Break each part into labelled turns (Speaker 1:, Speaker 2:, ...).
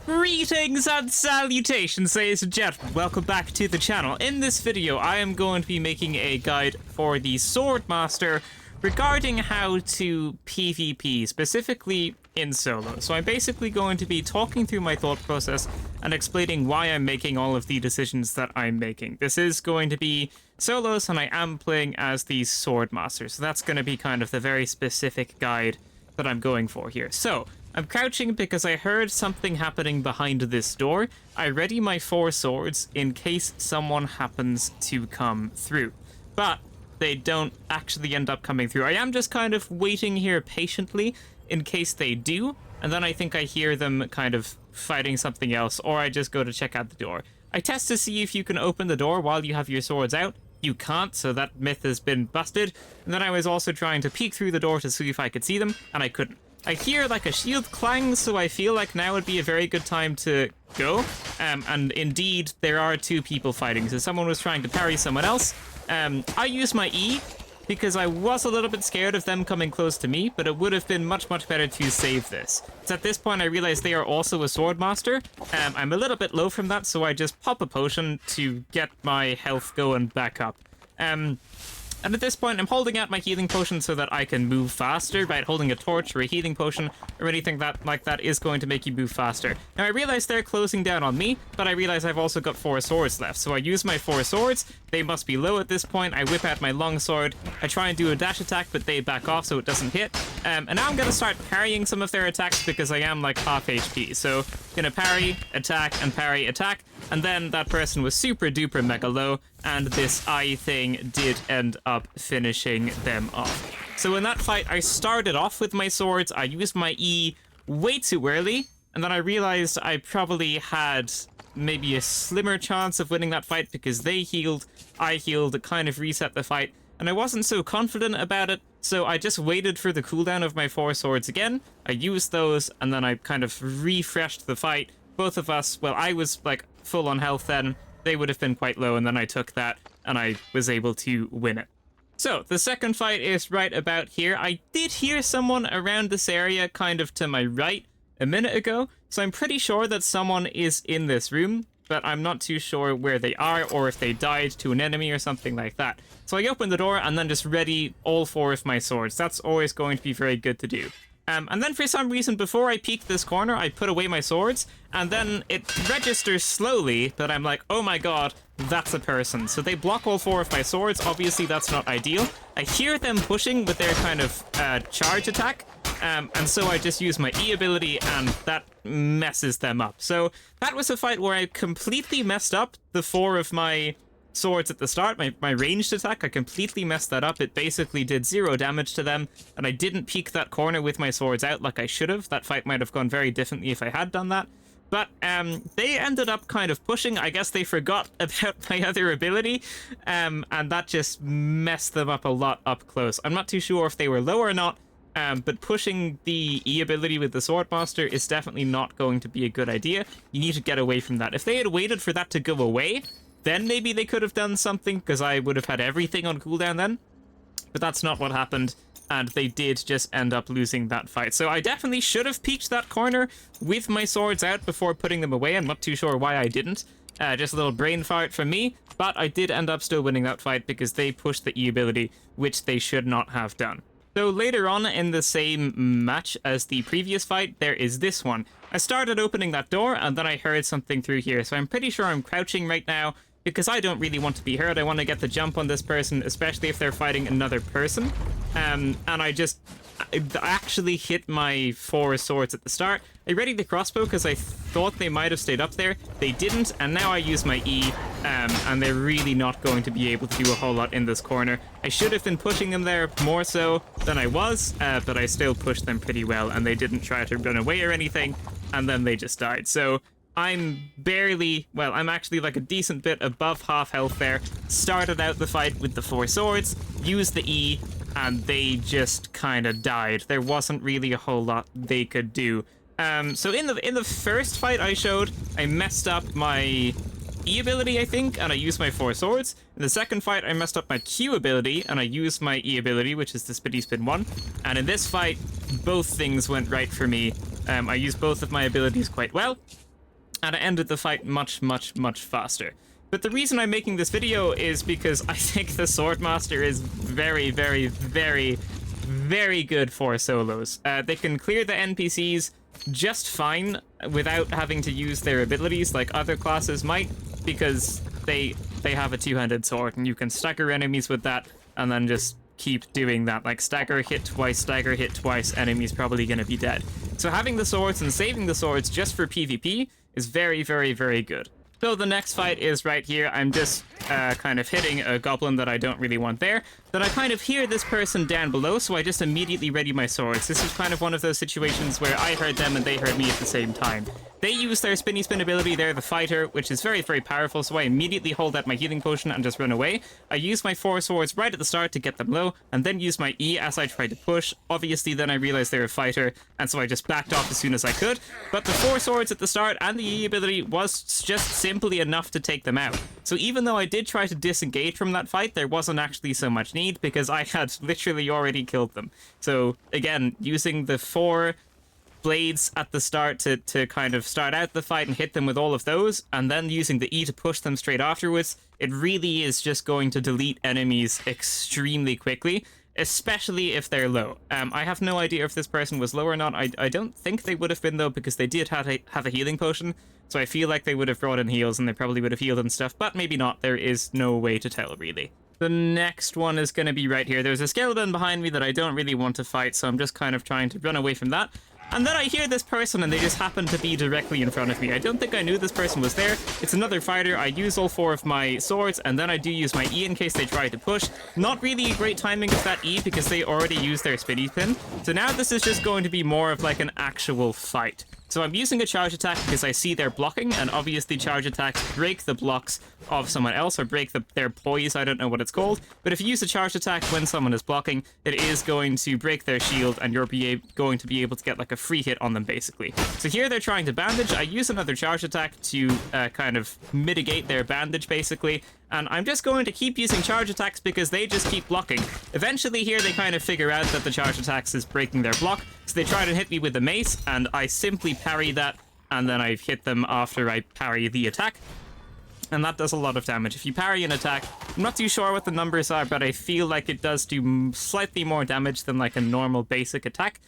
Speaker 1: Greetings and salutations, ladies and gentlemen. Welcome back to the channel. In this video, I am going to be making a guide for the Swordmaster regarding how to PvP, specifically in solo. So I'm basically going to be talking through my thought process and explaining why I'm making all of the decisions that I'm making. This is going to be solos, and I am playing as the Swordmaster, so that's going to be kind of the very specific guide that I'm going for here. So I'm crouching because I heard something happening behind this door. I ready my 4 swords in case someone happens to come through. But they don't actually end up coming through. I am just kind of waiting here patiently in case they do. And then I think I hear them kind of fighting something else, or I just go to check out the door. I test to see if you can open the door while you have your swords out. You can't, so that myth has been busted. And then I was also trying to peek through the door to see if I could see them, and I couldn't. I hear like a shield clang, so I feel like now would be a very good time to go. And indeed, there are 2 people fighting, so someone was trying to parry someone else. I used my E because I was a little bit scared of them coming close to me, but it would have been much better to save this. So at this point, I realized they are also a Swordmaster. I'm a little bit low from that, so I just pop a potion to get my health going back up. And at this point, I'm holding out my healing potion so that I can move faster, right? Holding a torch or a healing potion or anything like that is going to make you move faster. Now, I realize they're closing down on me, but I realize I've also got 4 swords left. So I use my 4 swords. They must be low at this point. I whip out my long sword. I try and do a dash attack, but they back off so it doesn't hit. And now I'm going to start parrying some of their attacks because I am like half HP. So going to parry, attack, and parry, attack. And then that person was super duper mega low, and this eye thing did end up finishing them off. So in that fight, I started off with my swords. I used my E way too early, and then I realized I probably had maybe a slimmer chance of winning that fight because they healed, I healed, it kind of reset the fight, and I wasn't so confident about it, so I just waited for the cooldown of my 4 swords again. I used those, and then I kind of refreshed the fight. Both of us, well, I was like full on health then, they would have been quite low, and then I took that and I was able to win it. So the second fight is right about here. I did hear someone around this area kind of to my right a minute ago, so I'm pretty sure that someone is in this room, but I'm not too sure where they are or if they died to an enemy or something like that. So I open the door and then just ready all 4 of my swords. That's always going to be very good to do. And then for some reason, before I peek this corner, I put away my swords, and then it registers slowly that I'm like, oh my god, that's a person. So they block all 4 of my swords. Obviously, that's not ideal. I hear them pushing with their kind of charge attack, and so I just use my E ability, and that messes them up. So that was a fight where I completely messed up the 4 of my swords at the start. My ranged attack, I completely messed that up. It basically did 0 damage to them, and I didn't peek that corner with my swords out like I should have. That fight might have gone very differently if I had done that. But they ended up kind of pushing. I guess they forgot about my other ability, and that just messed them up a lot up close. I'm not too sure if they were low or not, but pushing the E ability with the Swordmaster is definitely not going to be a good idea. You need to get away from that. If they had waited for that to go away, then maybe they could have done something, because I would have had everything on cooldown then. But that's not what happened, and they did just end up losing that fight. So I definitely should have peeked that corner with my swords out before putting them away. I'm not too sure why I didn't. Just a little brain fart from me, but I did end up still winning that fight because they pushed the E ability, which they should not have done. So later on in the same match as the previous fight, there is this one. I started opening that door, and then I heard something through here, so I'm pretty sure I'm crouching right now, because I don't really want to be hurt. I want to get the jump on this person, especially if they're fighting another person. And I actually hit my 4 swords at the start. I readied the crossbow because I thought they might have stayed up there. They didn't, and now I use my E, and they're really not going to be able to do a whole lot in this corner. I should have been pushing them there more so than I was, but I still pushed them pretty well, and they didn't try to run away or anything, and then they just died. So I'm barely, well, I'm actually like a decent bit above half health there. Started out the fight with the 4 swords, used the E, and they just kind of died. There wasn't really a whole lot they could do. So in the first fight I showed, I messed up my E ability, I think, and I used my 4 swords. In the second fight, I messed up my Q ability, and I used my E ability, which is the Spitty Spin 1. And in this fight, both things went right for me. I used both of my abilities quite well. and it ended the fight much, much, much faster. But the reason I'm making this video is because I think the Swordmaster is very, very, very, very good for solos. They can clear the NPCs just fine without having to use their abilities like other classes might, because they have a two-handed sword, and you can stagger enemies with that, and then just keep doing that. Like stagger, hit twice, enemy's probably gonna be dead. So having the swords and saving the swords just for PvP is very, very, very good. So the next fight is right here. I'm just kind of hitting a goblin that I don't really want there. Then I kind of hear this person down below, so I just immediately ready my swords. This is kind of one of those situations where I heard them and they heard me at the same time. They use their spinny spin ability, they're the fighter, which is very, very powerful, so I immediately hold out my healing potion and just run away. I use my 4 swords right at the start to get them low, and then use my E as I try to push. Obviously, then I realized they're a fighter, and so I just backed off as soon as I could. But the 4 swords at the start and the E ability was just simply enough to take them out. So even though I did try to disengage from that fight, there wasn't actually so much need, because I had literally already killed them. So again, using the 4 blades at the start to kind of start out the fight and hit them with all of those, and then using the E to push them straight afterwards, it really is just going to delete enemies extremely quickly, especially if they're low. I have no idea if this person was low or not. I don't think they would have been, though, because they did have a healing potion, so I feel like they would have brought in heals and they probably would have healed and stuff, but maybe not. There is no way to tell, really. The next one is going to be right here. There's a skeleton behind me that I don't really want to fight, so I'm just kind of trying to run away from that. And then I hear this person and they just happen to be directly in front of me. I don't think I knew this person was there. It's another fighter. I use all 4 of my swords, and then I do use my E in case they try to push. Not really a great timing of that E because they already used their spinny pin. So now this is just going to be more of like an actual fight. So I'm using a charge attack because I see they're blocking, and obviously charge attacks break the blocks of someone else, or break their poise, I don't know what it's called. But if you use a charge attack when someone is blocking, it is going to break their shield, and you're going to be able to get like a free hit on them, basically. So here they're trying to bandage. I use another charge attack to kind of mitigate their bandage, basically. And I'm just going to keep using charge attacks because they just keep blocking. Eventually here they kind of figure out that the charge attacks is breaking their block, so they try to hit me with the mace, and I simply parry that, and then I hit them after I parry the attack. And that does a lot of damage. If you parry an attack, I'm not too sure what the numbers are, but I feel like it does do slightly more damage than like a normal basic attack.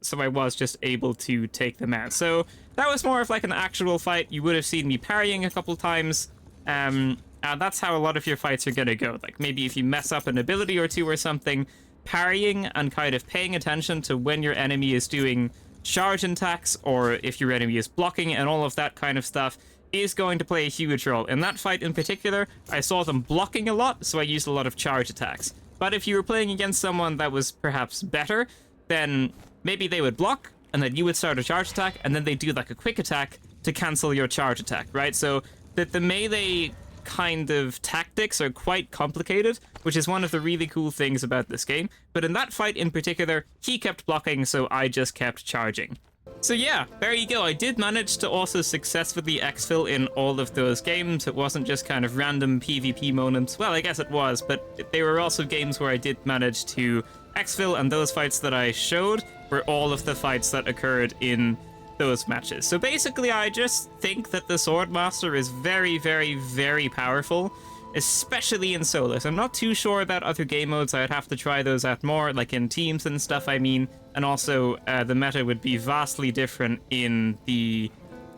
Speaker 1: So I was just able to take them out. So that was more of like an actual fight. You would have seen me parrying a couple times. That's how a lot of your fights are gonna go. Like maybe if you mess up an ability or two or something, parrying and kind of paying attention to when your enemy is doing charge attacks, or if your enemy is blocking and all of that kind of stuff, is going to play a huge role. In that fight in particular, I saw them blocking a lot, so I used a lot of charge attacks. But if you were playing against someone that was perhaps better, then maybe they would block, and then you would start a charge attack, and then they do like a quick attack to cancel your charge attack, right? So that the melee kind of tactics are quite complicated, which is one of the really cool things about this game. But in that fight in particular, he kept blocking, so I just kept charging. So yeah, there you go. I did manage to also successfully exfil in all of those games. It wasn't just kind of random PvP moments. Well, I guess it was, but they were also games where I did manage to exfil, and those fights that I showed were all of the fights that occurred in those matches. So basically, I just think that the Swordmaster is very, very, very powerful, especially in solos. I'm not too sure about other game modes. I'd have to try those out more, like in teams and stuff, I mean. And also, the meta would be vastly different in the,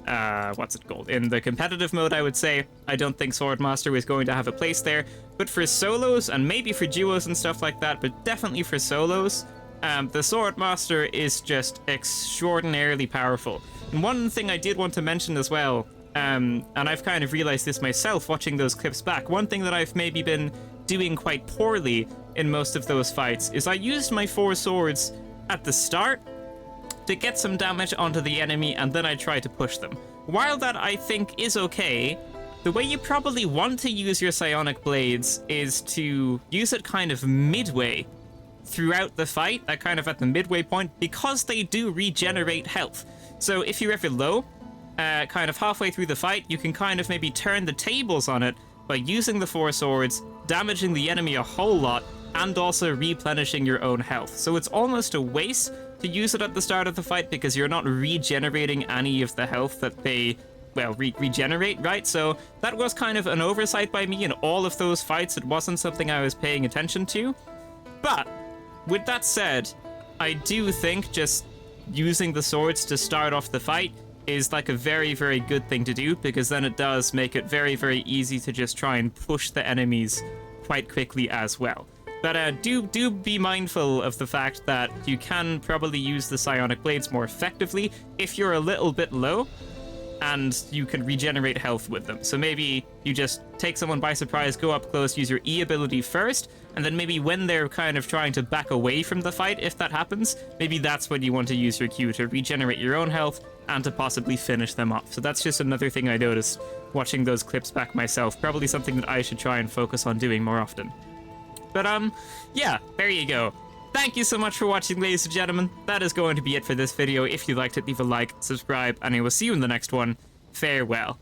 Speaker 1: in the competitive mode, I would say. I don't think Swordmaster is going to have a place there. But for solos, and maybe for duos and stuff like that, but definitely for solos, the Swordmaster is just extraordinarily powerful. And one thing I did want to mention as well, and I've kind of realized this myself watching those clips back, one thing that I've maybe been doing quite poorly in most of those fights is I used my 4 swords at the start to get some damage onto the enemy, and then I try to push them. While that I think is okay, the way you probably want to use your psionic blades is to use it kind of midway throughout the fight, kind of at the midway point, because they do regenerate health. So if you're ever low, kind of halfway through the fight, you can kind of maybe turn the tables on it by using the 4 swords, damaging the enemy a whole lot, and also replenishing your own health. So it's almost a waste to use it at the start of the fight because you're not regenerating any of the health that they well, regenerate, right? So that was kind of an oversight by me in all of those fights. It wasn't something I was paying attention to. But with that said, I do think just using the swords to start off the fight is like a very, very good thing to do, because then it does make it very, very easy to just try and push the enemies quite quickly as well. But do be mindful of the fact that you can probably use the psionic blades more effectively if you're a little bit low, and you can regenerate health with them. So maybe you just take someone by surprise, go up close, use your E ability first, and then maybe when they're kind of trying to back away from the fight, if that happens, maybe that's when you want to use your Q to regenerate your own health and to possibly finish them off. So that's just another thing I noticed watching those clips back myself. Probably something that I should try and focus on doing more often. But yeah, there you go. Thank you so much for watching, ladies and gentlemen. That is going to be it for this video. If you liked it, leave a like, subscribe, and I will see you in the next one. Farewell.